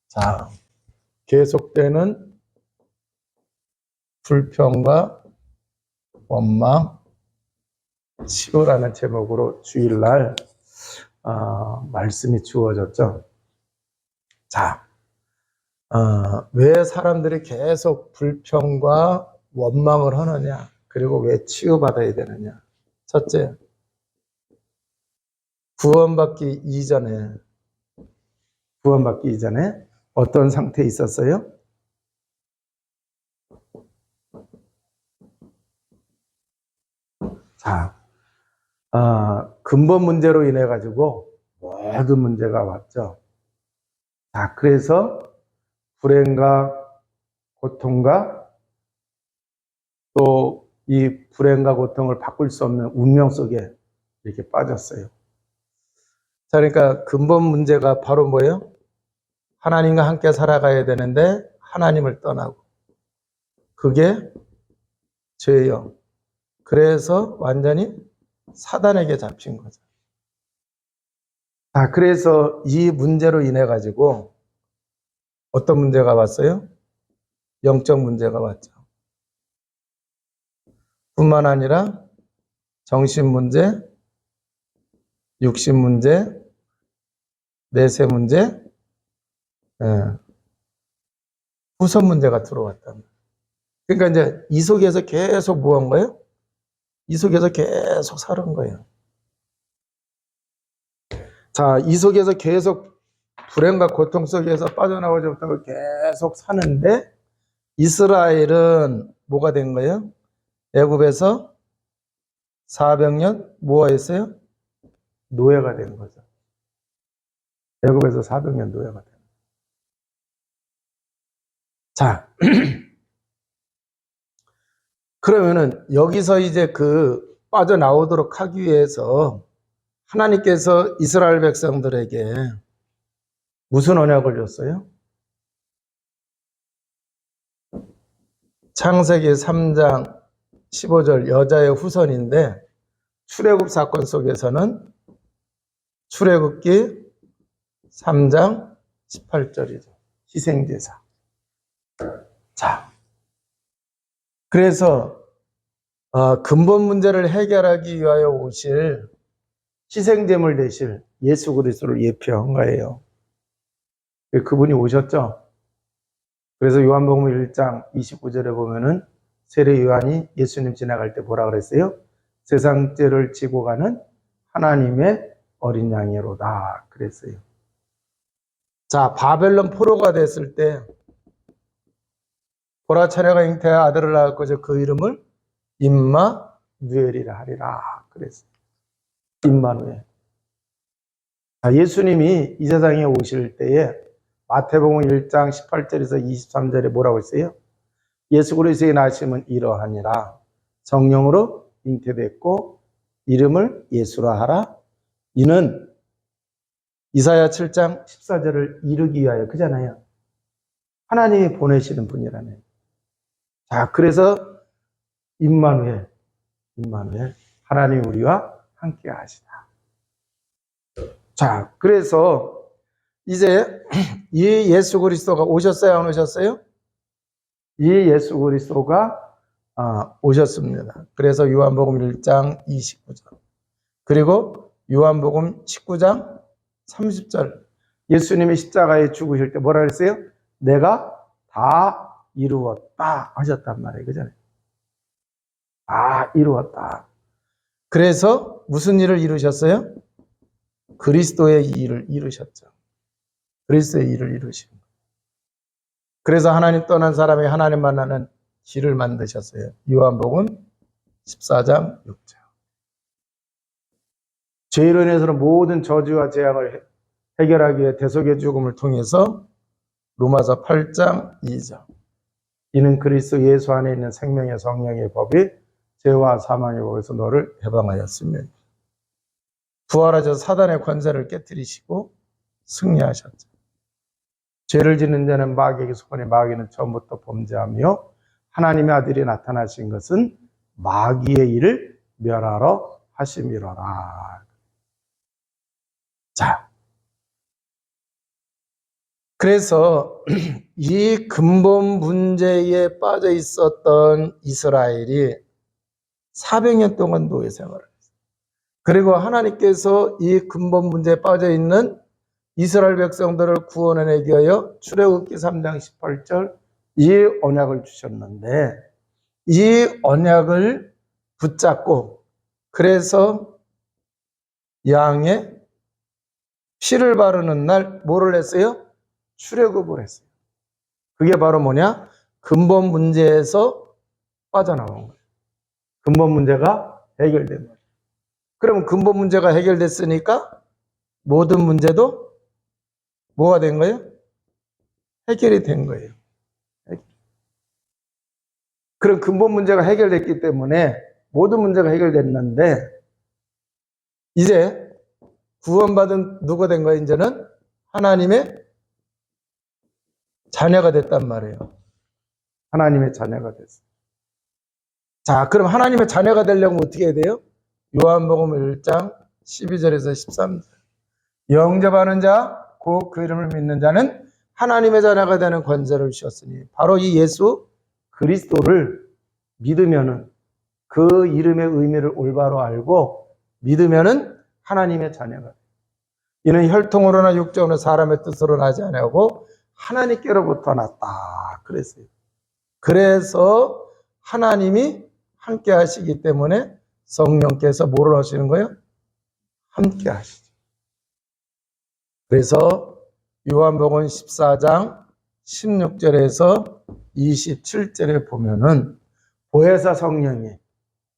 자, 계속되는 불평과 원망, 치유라는 제목으로 주일날 말씀이 주어졌죠. 자, 왜 사람들이 계속 불평과 원망을 하느냐, 그리고 왜 치유받아야 되느냐. 첫째, 구원받기 이전에 어떤 상태에 있었어요? 자, 근본 문제로 인해 가지고 모든 문제가 왔죠. 자, 그래서 불행과 고통과 또 이 불행과 고통을 바꿀 수 없는 운명 속에 이렇게 빠졌어요. 자, 그러니까 근본 문제가 바로 뭐예요? 하나님과 함께 살아가야 되는데 하나님을 떠나고, 그게 죄예요. 그래서 완전히 사단에게 잡힌 거죠. 자, 그래서 이 문제로 인해 가지고 어떤 문제가 왔어요? 영적 문제가 왔죠. 뿐만 아니라 정신 문제, 육신 문제, 내세 문제, 후선 문제가 들어왔다. 그러니까 이제 이 속에서 계속 뭐 한 거예요? 이 속에서 계속 살은 거예요. 자, 이 속에서 계속 불행과 고통 속에서 빠져나오지 못하고 계속 사는데, 이스라엘은 뭐가 된 거예요? 애굽에서 400년 뭐가 했어요? 노예가 된 거죠. 애굽에서 400년 노예가 된 거예요. 자, 그러면은 여기서 이제 빠져나오도록 하기 위해서 하나님께서 이스라엘 백성들에게 무슨 언약을 줬어요? 창세기 3장 15절 여자의 후손인데, 출애굽 사건 속에서는 출애굽기 3장 18절이죠. 희생제사. 자, 그래서 근본 문제를 해결하기 위하여 오실 희생제물 되실 예수 그리스도를 예표한 거예요. 그분이 오셨죠. 그래서 요한복음 1장 29절에 보면은 세례 요한이 예수님 지나갈 때 뭐라 그랬어요? 세상 죄를 지고 가는 하나님의 어린 양이로다 그랬어요. 자, 바벨론 포로가 됐을 때 보라 처녀가 잉태의 아들을 낳았고 그 이름을 임마누엘이라 하리라 그랬어요. 임마누엘. 예수님이 이 세상에 오실 때에 마태복음 1장 18절에서 23절에 뭐라고 했어요? 예수 그리스도의 나심은 이러하니라. 성령으로 잉태됐고 이름을 예수라 하라. 이는 이사야 7장 14절을 이루기 위하여, 그잖아요. 하나님이 보내시는 분이라네요. 자, 그래서 임마누엘, 하나님 우리와 함께 하시다. 자, 그래서 이제 이 예수 그리스도가 오셨어요, 안 오셨어요? 이 예수 그리스도가 오셨습니다. 그래서 요한복음 1장 29절, 그리고 요한복음 19장 30절, 예수님이 십자가에 죽으실 때 뭐라 그랬어요? 내가 다 이루었다 하셨단 말이에요. 그잖아요. 이루었다. 그래서 무슨 일을 이루셨어요? 그리스도의 일을 이루셨죠. 그리스도의 일을 이루신 거예요. 그래서 하나님 떠난 사람이 하나님 만나는 길을 만드셨어요. 요한복음 14장 6절. 죄로 인해서는 모든 저주와 재앙을 해결하기 위해 대속의 죽음을 통해서 로마서 8장 2절. 이는 그리스도 예수 안에 있는 생명의 성령의 법이 죄와 사망의 법에서 너를 해방하였으며, 부활하셔서 사단의 권세를 깨뜨리시고 승리하셨죠. 죄를 짓는 자는 마귀에게 속하니 마귀는 처음부터 범죄하며 하나님의 아들이 나타나신 것은 마귀의 일을 멸하러 하심이로라. 자, 그래서 이 근본 문제에 빠져 있었던 이스라엘이 400년 동안 노예 생활을 했어요. 그리고 하나님께서 이 근본 문제에 빠져 있는 이스라엘 백성들을 구원해내기 위하여 출애굽기 3장 18절 이 언약을 주셨는데, 이 언약을 붙잡고 그래서 양의 피를 바르는 날 뭐를 했어요? 출애굽을 했어요. 그게 바로 뭐냐? 근본 문제에서 빠져나온 거예요. 근본 문제가 해결된 거예요. 그러면 근본 문제가 해결됐으니까 모든 문제도 뭐가 된 거예요? 해결이 된 거예요. 그런 근본 문제가 해결됐기 때문에 모든 문제가 해결됐는데, 이제 구원받은 누가 된 거예요? 이제는 하나님의 자녀가 됐단 말이에요. 하나님의 자녀가 됐어요. 자, 그럼 하나님의 자녀가 되려면 어떻게 해야 돼요? 요한복음 1장 12절에서 13절. 영접하는 자, 곧 그 이름을 믿는 자는 하나님의 자녀가 되는 권세를 주셨으니, 바로 이 예수 그리스도를 믿으면은, 그 이름의 의미를 올바로 알고 믿으면은 하나님의 자녀가 돼요. 이는 혈통으로나 육정으로 사람의 뜻으로 나지 아니하고 하나님께로부터 났다 그랬어요. 그래서 하나님이 함께 하시기 때문에 성령께서 뭐를 하시는 거예요? 함께 하시죠. 그래서 요한복음 14장 16절에서 27절에 보면은 보혜사 성령이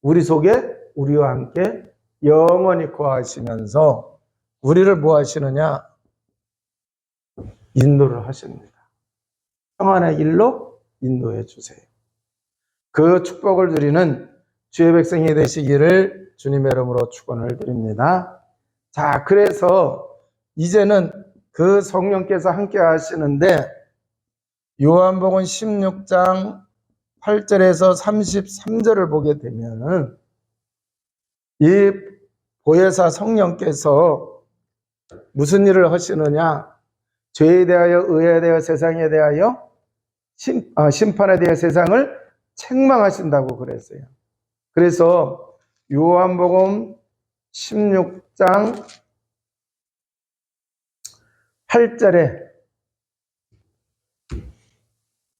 우리 속에 우리와 함께 영원히 거하시면서 우리를 뭐 하시느냐? 인도를 하십니다. 평안의 길로 인도해 주세요. 그 축복을 누리는 주의 백성이 되시기를 주님의 이름으로 축원을 드립니다. 자, 그래서 이제는 그 성령께서 함께 하시는데, 요한복음 16장 8절에서 33절을 보게 되면은 이 보혜사 성령께서 무슨 일을 하시느냐? 죄에 대하여, 의에 대하여, 세상에 대하여, 심판에 대하여 세상을 책망하신다고 그랬어요. 그래서 요한복음 16장 8절에,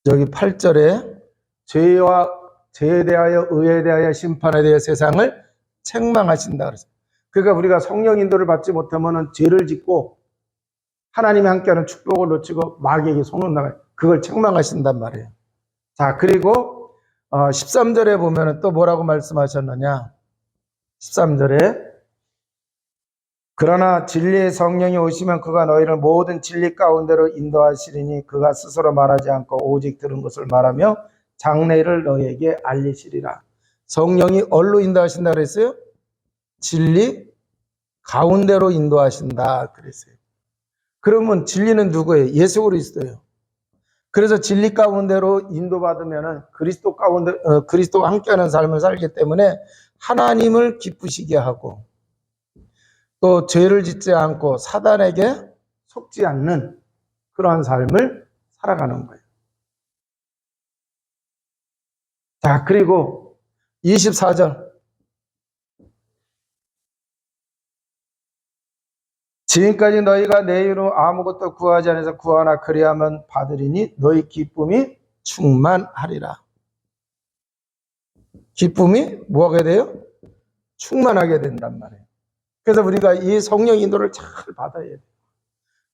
여기 8절에 죄에 대하여, 의에 대하여, 심판에 대하여 세상을 책망하신다 그랬어요. 그러니까 우리가 성령 인도를 받지 못하면 죄를 짓고 하나님이 함께하는 축복을 놓치고 마귀에게 손을 나가요. 그걸 책망하신단 말이에요. 자, 그리고 13절에 보면 또 뭐라고 말씀하셨느냐? 13절에 그러나 진리의 성령이 오시면 그가 너희를 모든 진리 가운데로 인도하시리니 그가 스스로 말하지 않고 오직 들은 것을 말하며 장래를 너희에게 알리시리라. 성령이 어디로 인도하신다 그랬어요? 진리 가운데로 인도하신다 그랬어요. 그러면 진리는 누구예요? 예수 그리스도예요. 그래서 진리 가운데로 인도받으면 그리스도 가운데, 그리스도와 함께하는 삶을 살기 때문에 하나님을 기쁘시게 하고 또 죄를 짓지 않고 사단에게 속지 않는 그러한 삶을 살아가는 거예요. 자, 그리고 24절. 지금까지 너희가 내 이름으로 아무것도 구하지 않아서 구하나 그리하면 받으리니 너희 기쁨이 충만하리라. 기쁨이 뭐하게 돼요? 충만하게 된단 말이에요. 그래서 우리가 이 성령 인도를 잘 받아야 돼요.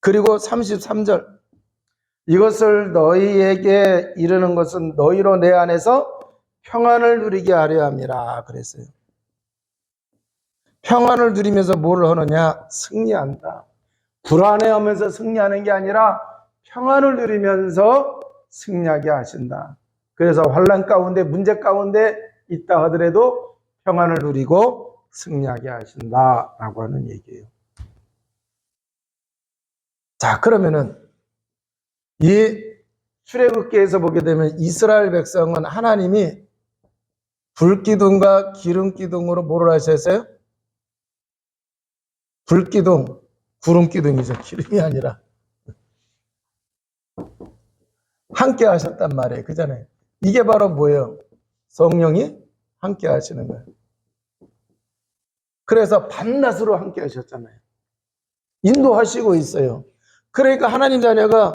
그리고 33절. 이것을 너희에게 이르는 것은 너희로 내 안에서 평안을 누리게 하려 함이라 그랬어요. 평안을 누리면서 뭘 하느냐? 승리한다. 불안해하면서 승리하는 게 아니라 평안을 누리면서 승리하게 하신다. 그래서 환난 가운데, 문제 가운데 있다 하더라도 평안을 누리고 승리하게 하신다라고 하는 얘기예요. 자, 그러면은 이 출애굽기에서 보게 되면 이스라엘 백성은 하나님이 불기둥과 기름기둥으로 뭐를 하셨어요? 불기둥, 구름기둥이죠. 기름이 아니라. 함께 하셨단 말이에요. 그잖아요. 이게 바로 뭐예요? 성령이 함께 하시는 거예요. 그래서 밤낮으로 함께 하셨잖아요. 인도하시고 있어요. 그러니까 하나님 자녀가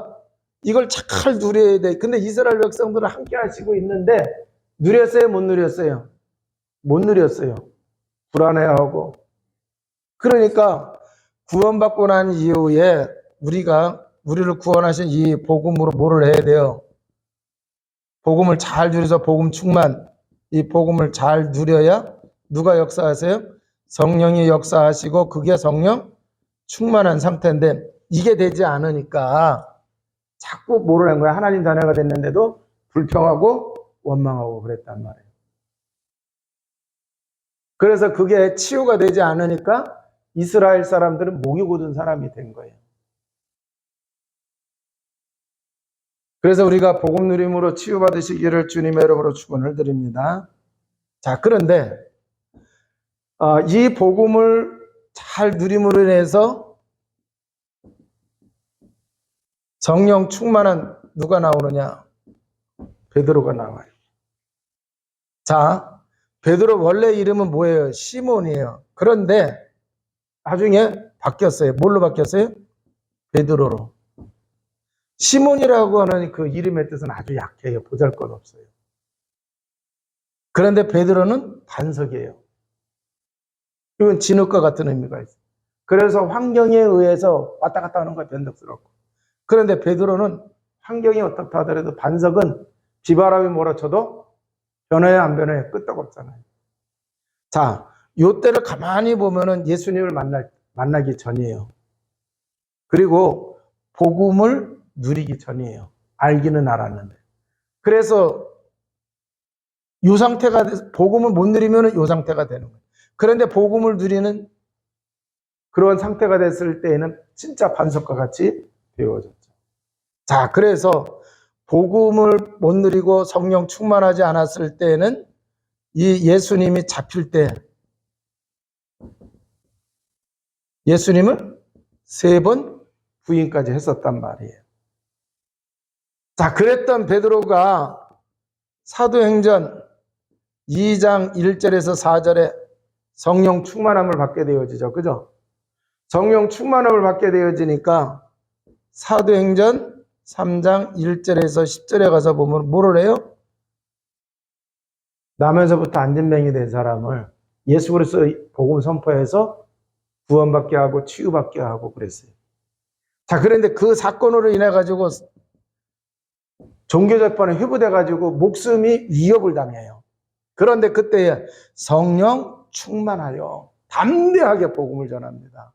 이걸 잘 누려야 돼. 근데 이스라엘 백성들은 함께 하시고 있는데 누렸어요? 못 누렸어요? 못 누렸어요. 불안해하고. 그러니까 구원받고 난 이후에 우리를 구원하신 이 복음으로 뭐를 해야 돼요? 복음을 잘 누려서 복음 충만, 이 복음을 잘 누려야 누가 역사하세요? 성령이 역사하시고 그게 성령 충만한 상태인데 이게 되지 않으니까 자꾸 뭐를 한 거야? 하나님 자녀가 됐는데도 불평하고 원망하고 그랬단 말이에요. 그래서 그게 치유가 되지 않으니까 이스라엘 사람들은 목이 곧은 사람이 된 거예요. 그래서 우리가 복음 누림으로 치유받으시기를 주님의 이름으로 축원을 드립니다. 자, 그런데 이 복음을 잘 누림으로 인해서 성령 충만한 누가 나오느냐? 베드로가 나와요. 자, 베드로 원래 이름은 뭐예요? 시몬이에요. 그런데 나중에 바뀌었어요. 뭘로 바뀌었어요? 베드로로. 시몬이라고 하는 그 이름의 뜻은 아주 약해요. 보잘것없어요. 그런데 베드로는 반석이에요. 이건 진흙과 같은 의미가 있어요. 그래서 환경에 의해서 왔다 갔다 하는 거 변덕스럽고. 그런데 베드로는 환경이 어떻다 하더라도 반석은 비바람이 몰아쳐도 변화에 안 변화에 끄떡없잖아요. 자, 요때를 가만히 보면은 예수님을 만나기 전이에요. 그리고 복음을 누리기 전이에요. 알기는 알았는데. 그래서 요 상태가 복음을 못 누리면 요 상태가 되는 거예요. 그런데 복음을 누리는 그런 상태가 됐을 때에는 진짜 반석과 같이 되어졌죠. 자, 그래서 복음을 못 누리고 성령 충만하지 않았을 때에는 이 예수님이 잡힐 때 예수님을 3번 부인까지 했었단 말이에요. 자, 그랬던 베드로가 사도행전 2장 1절에서 4절에 성령 충만함을 받게 되어지죠. 그죠? 성령 충만함을 받게 되어지니까 사도행전 3장 1절에서 10절에 가서 보면 뭐를 해요? 나면서부터 안진뱅이 된 사람을 예수 그리스도의 복음 선포해서 구원받게 하고 치유받게 하고 그랬어요. 자, 그런데 그 사건으로 인해 가지고 종교재판에 회부돼 가지고 목숨이 위협을 당해요. 그런데 그때 성령 충만하여 담대하게 복음을 전합니다.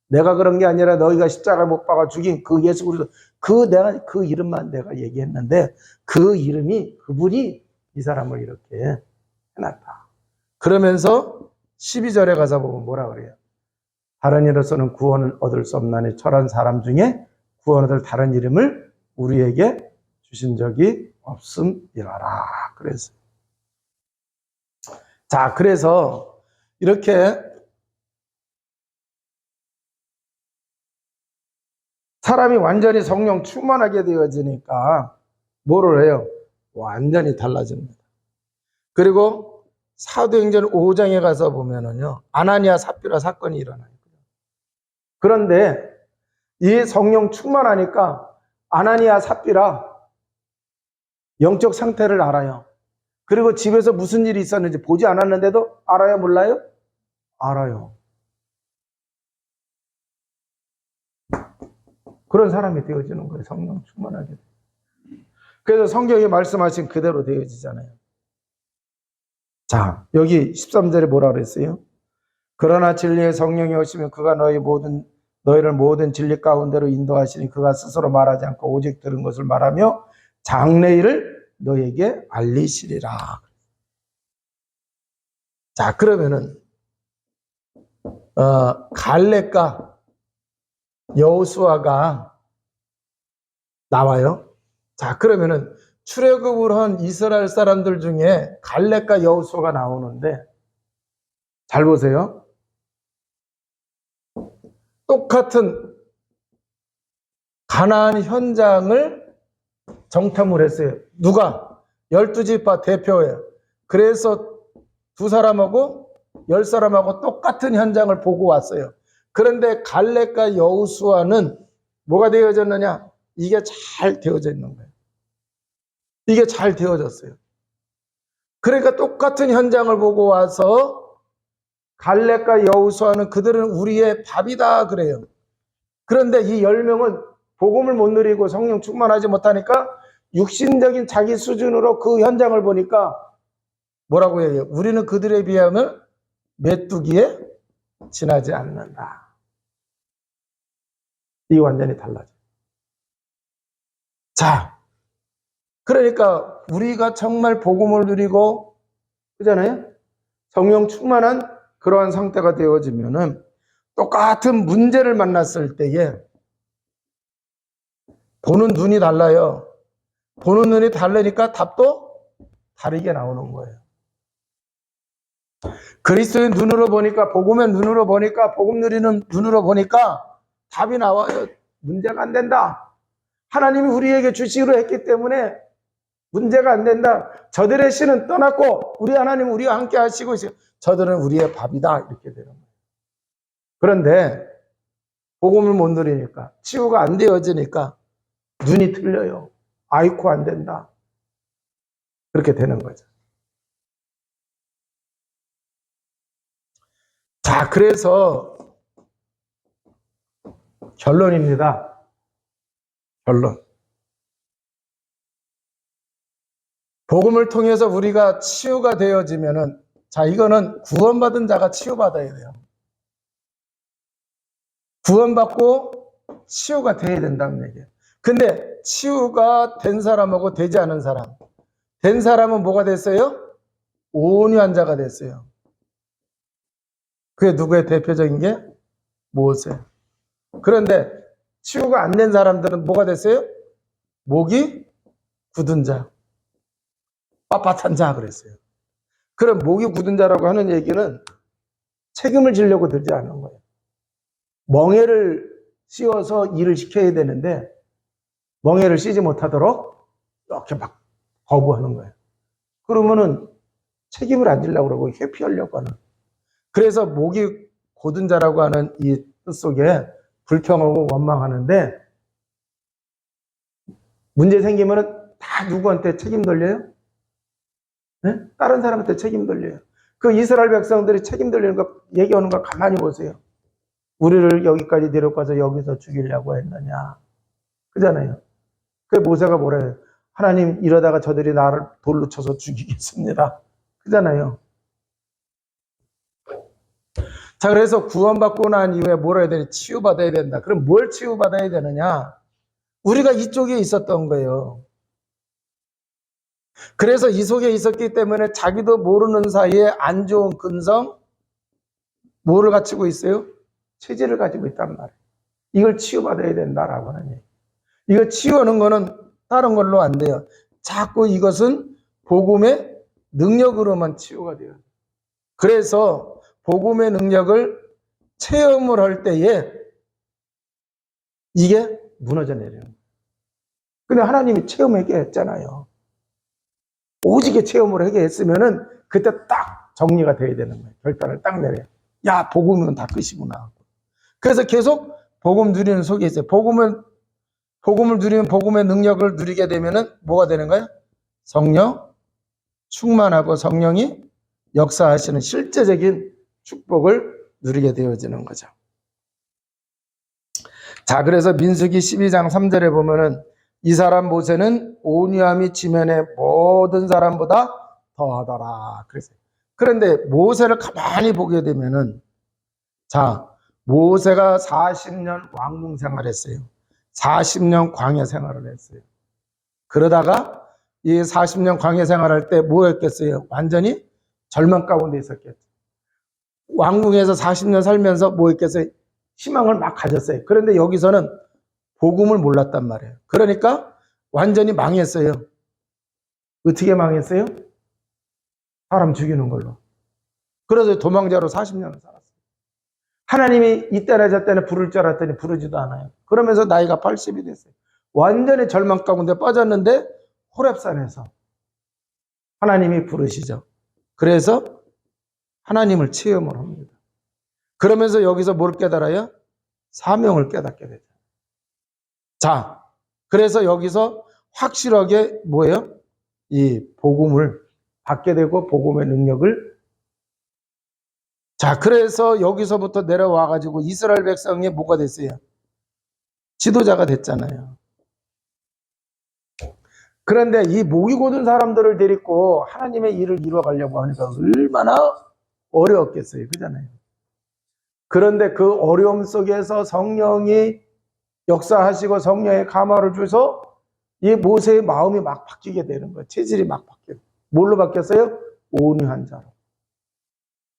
내가 그런 게 아니라 너희가 십자가 못 박아 죽인 그 예수 그리스도 내가 그 이름만 내가 얘기했는데 그 이름이 그분이 이 사람을 이렇게 해놨다. 그러면서 12절에 가서 보면 뭐라 그래요? 다른 이로서는 구원을 얻을 수 없나니 철한 사람 중에 구원 얻을 다른 이름을 우리에게 주신 적이 없음이라라. 그래서 자, 그래서 이렇게 사람이 완전히 성령 충만하게 되어지니까 뭐를 해요? 완전히 달라집니다. 그리고 사도행전 5장에 가서 보면은요, 아나니아 삽비라 사건이 일어나요. 그런데 이 성령 충만하니까 아나니아 삽비라 영적 상태를 알아요. 그리고 집에서 무슨 일이 있었는지 보지 않았는데도 알아요, 몰라요? 알아요. 그런 사람이 되어지는 거예요. 성령 충만하게. 그래서 성경이 말씀하신 그대로 되어지잖아요. 자, 여기 13절에 뭐라 그랬어요? 그러나 진리의 성령이 오시면 그가 너희를 모든 진리 가운데로 인도하시니 그가 스스로 말하지 않고 오직 들은 것을 말하며 장래일을 너희에게 알리시리라. 자, 그러면은 갈렙과 여호수아가 나와요. 자, 그러면은 출애굽을 한 이스라엘 사람들 중에 갈렙과 여호수아가 나오는데 잘 보세요. 똑같은 가나안 현장을 정탐을 했어요. 누가? 12지파 대표예요. 그래서 두 사람하고 10사람하고 똑같은 현장을 보고 왔어요. 그런데 갈렙과 여호수아는 뭐가 되어졌느냐? 이게 잘 되어져 있는 거예요. 이게 잘 되어졌어요. 그러니까 똑같은 현장을 보고 와서 갈렙과 여호수아는 그들은 우리의 밥이다 그래요. 그런데 이 10명은 복음을 못 누리고 성령 충만하지 못하니까 육신적인 자기 수준으로 그 현장을 보니까 뭐라고 해요? 우리는 그들에 비하면 메뚜기에 지나지 않는다. 이게 완전히 달라져. 자, 그러니까 우리가 정말 복음을 누리고 그잖아요. 성령 충만한 그러한 상태가 되어지면은 똑같은 문제를 만났을 때에 보는 눈이 달라요. 보는 눈이 다르니까 답도 다르게 나오는 거예요. 그리스도의 눈으로 보니까, 복음의 눈으로 보니까, 복음 누리는 눈으로 보니까 답이 나와요. 문제가 안 된다. 하나님이 우리에게 주시기로 했기 때문에 문제가 안 된다. 저들의 신은 떠났고 우리 하나님 우리와 함께 하시고 있어요. 저들은 우리의 밥이다. 이렇게 되는 거예요. 그런데 복음을 못 누리니까, 치유가 안 되어지니까 눈이 틀려요. 아이코 안 된다. 그렇게 되는 거죠. 자, 그래서 결론입니다. 결론. 복음을 통해서 우리가 치유가 되어지면은, 자, 이거는 구원받은 자가 치유받아야 돼요. 구원받고 치유가 돼야 된다는 얘기예요. 근데 치유가 된 사람하고 되지 않은 사람, 된 사람은 뭐가 됐어요? 온유한 자가 됐어요. 그게 누구의 대표적인 게? 모세. 그런데 치유가 안 된 사람들은 뭐가 됐어요? 목이 굳은 자, 빳빳한 자 그랬어요. 그럼 목이 굳은 자라고 하는 얘기는 책임을 지려고 들지 않는 거예요. 멍에를 씌워서 일을 시켜야 되는데 멍에를 씌지 못하도록 이렇게 막 거부하는 거예요. 그러면은 책임을 안 지려고 그러고 회피하려고 하는. 그래서 목이 곧은 자라고 하는 이 뜻 속에 불평하고 원망하는데, 문제 생기면은 다 누구한테 책임 돌려요? 네? 다른 사람한테 책임 돌려요. 그 이스라엘 백성들이 책임 돌리는 거 얘기하는 거 가만히 보세요. 우리를 여기까지 데려가서 여기서 죽이려고 했느냐. 그잖아요. 그 모세가 뭐라 해요? 하나님, 이러다가 저들이 나를 돌로 쳐서 죽이겠습니다. 그잖아요. 자, 그래서 구원받고 난 이후에 뭐라 해야 되냐? 치유받아야 된다. 그럼 뭘 치유받아야 되느냐? 우리가 이쪽에 있었던 거예요. 그래서 이 속에 있었기 때문에 자기도 모르는 사이에 안 좋은 근성, 뭐를 가지고 있어요? 체질을 가지고 있단 말이에요. 이걸 치유받아야 된다라고 하는 얘기. 이거 치유하는 거는 다른 걸로 안 돼요. 자꾸 이것은 복음의 능력으로만 치유가 돼요. 그래서 복음의 능력을 체험을 할 때에 이게 무너져 내려요. 근데 하나님이 체험하게 했잖아요. 오직에 체험을 하게 했으면은 그때 딱 정리가 돼야 되는 거예요. 결단을 딱 내려요. 야, 복음은 다 끝이구나. 그래서 계속 복음 누리는 속에 있어요. 복음을 누리면 복음의 능력을 누리게 되면은 뭐가 되는 거예요? 성령 충만하고 성령이 역사하시는 실제적인 축복을 누리게 되어지는 거죠. 자, 그래서 민수기 12장 3절에 보면은 이 사람 모세는 온유함이 지면의 모든 사람보다 더하더라. 그랬어요. 그런데 모세를 가만히 보게 되면은, 자, 모세가 40년 왕궁 생활했어요. 40년 광야 생활을 했어요. 그러다가 이 40년 광야 생활할 때 뭐 했겠어요? 완전히 절망 가운데 있었겠죠. 왕궁에서 40년 살면서 뭐 했겠어요? 희망을 막 가졌어요. 그런데 여기서는 복음을 몰랐단 말이에요. 그러니까 완전히 망했어요. 어떻게 망했어요? 사람 죽이는 걸로. 그래서 도망자로 40년을 살았어요. 하나님이 이때나 저때나 부를 줄 알았더니 부르지도 않아요. 그러면서 나이가 80이 됐어요. 완전히 절망 가운데 빠졌는데 호렙산에서 하나님이 부르시죠. 그래서 하나님을 체험을 합니다. 그러면서 여기서 뭘 깨달아요? 사명을 깨닫게 되죠. 자, 그래서 여기서 확실하게 뭐예요? 이 복음을 받게 되고 복음의 능력을, 자, 그래서 여기서부터 내려와 가지고 이스라엘 백성이 뭐가 됐어요? 지도자가 됐잖아요. 그런데 이 목이 곧은 사람들을 데리고 하나님의 일을 이루어가려고 하니까 얼마나 어려웠겠어요. 그잖아요. 그런데 그 어려움 속에서 성령이 역사하시고 성령의 감화를 주셔서 이 모세의 마음이 막 바뀌게 되는 거예요. 체질이 막 바뀌어요. 뭘로 바뀌었어요? 온유한 자로.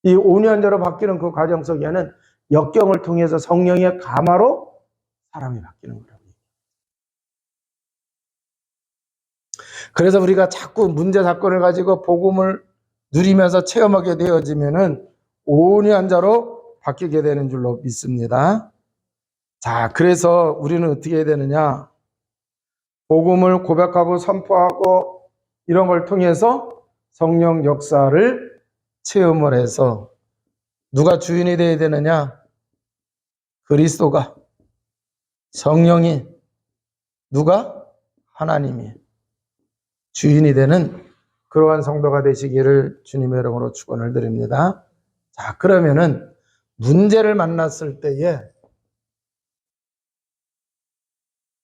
이 온유한 자로 바뀌는 그 과정 속에는 역경을 통해서 성령의 감화로 사람이 바뀌는 거라고. 그래서 우리가 자꾸 문제 사건을 가지고 복음을 누리면서 체험하게 되어지면은 온유한 자로 바뀌게 되는 줄로 믿습니다. 자, 그래서 우리는 어떻게 해야 되느냐? 복음을 고백하고 선포하고 이런 걸 통해서 성령 역사를 체험을 해서 누가 주인이 되어야 되느냐? 그리스도가, 성령이, 누가? 하나님이 주인이 되는 그러한 성도가 되시기를 주님의 이름으로 축원을 드립니다. 자, 그러면은 문제를 만났을 때에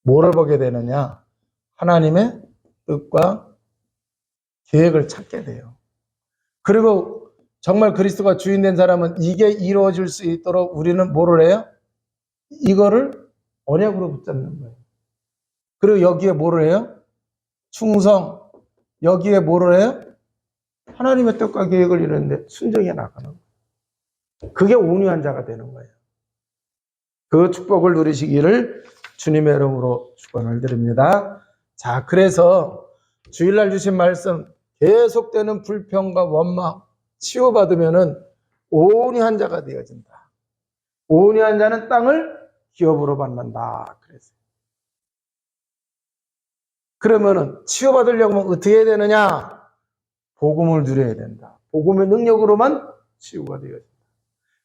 뭐를 보게 되느냐? 하나님의 뜻과 계획을 찾게 돼요. 그리고 정말 그리스도가 주인 된 사람은 이게 이루어질 수 있도록 우리는 뭐를 해요? 이거를 언약으로 붙잡는 거예요. 그리고 여기에 뭐를 해요? 충성. 여기에 뭐를 해요? 하나님의 뜻과 계획을 이루는데 순종해 나가는 거예요. 그게 온유한 자가 되는 거예요. 그 축복을 누리시기를 주님의 이름으로 축원을 드립니다. 자, 그래서 주일날 주신 말씀, 계속되는 불평과 원망 치유받으면은 온유한 자가 되어진다. 온유한 자는 땅을 기업으로 받는다. 그랬어요. 그러면은 치유받으려면 어떻게 해야 되느냐? 복음을 누려야 된다. 복음의 능력으로만 치유가 되어진다.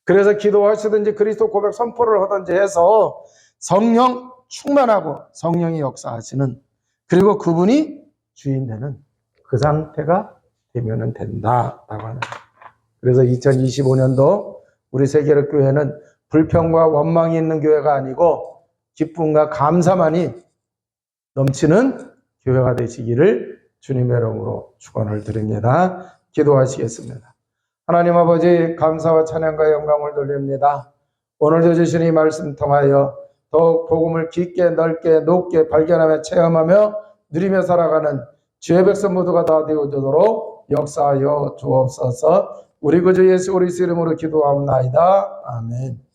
그래서 기도하시든지 그리스도 고백 선포를 하든지 해서 성령 충만하고 성령이 역사하시는, 그리고 그분이 주인 되는 그 상태가 되면 된다라고 하는. 그래서 2025년도 우리 세계로 교회는 불평과 원망이 있는 교회가 아니고 기쁨과 감사만이 넘치는 교회가 되시기를 주님의 이름으로 축원을 드립니다. 기도하시겠습니다. 하나님 아버지, 감사와 찬양과 영광을 돌립니다. 오늘도 주신 이 말씀 통하여 더욱 복음을 깊게 넓게 높게 발견하며 체험하며 누리며 살아가는 주의 백성 모두가 다 되어주도록 역사하여 주옵소서. 우리 구주 예수 그리스도 이름으로 기도하옵나이다. 아멘.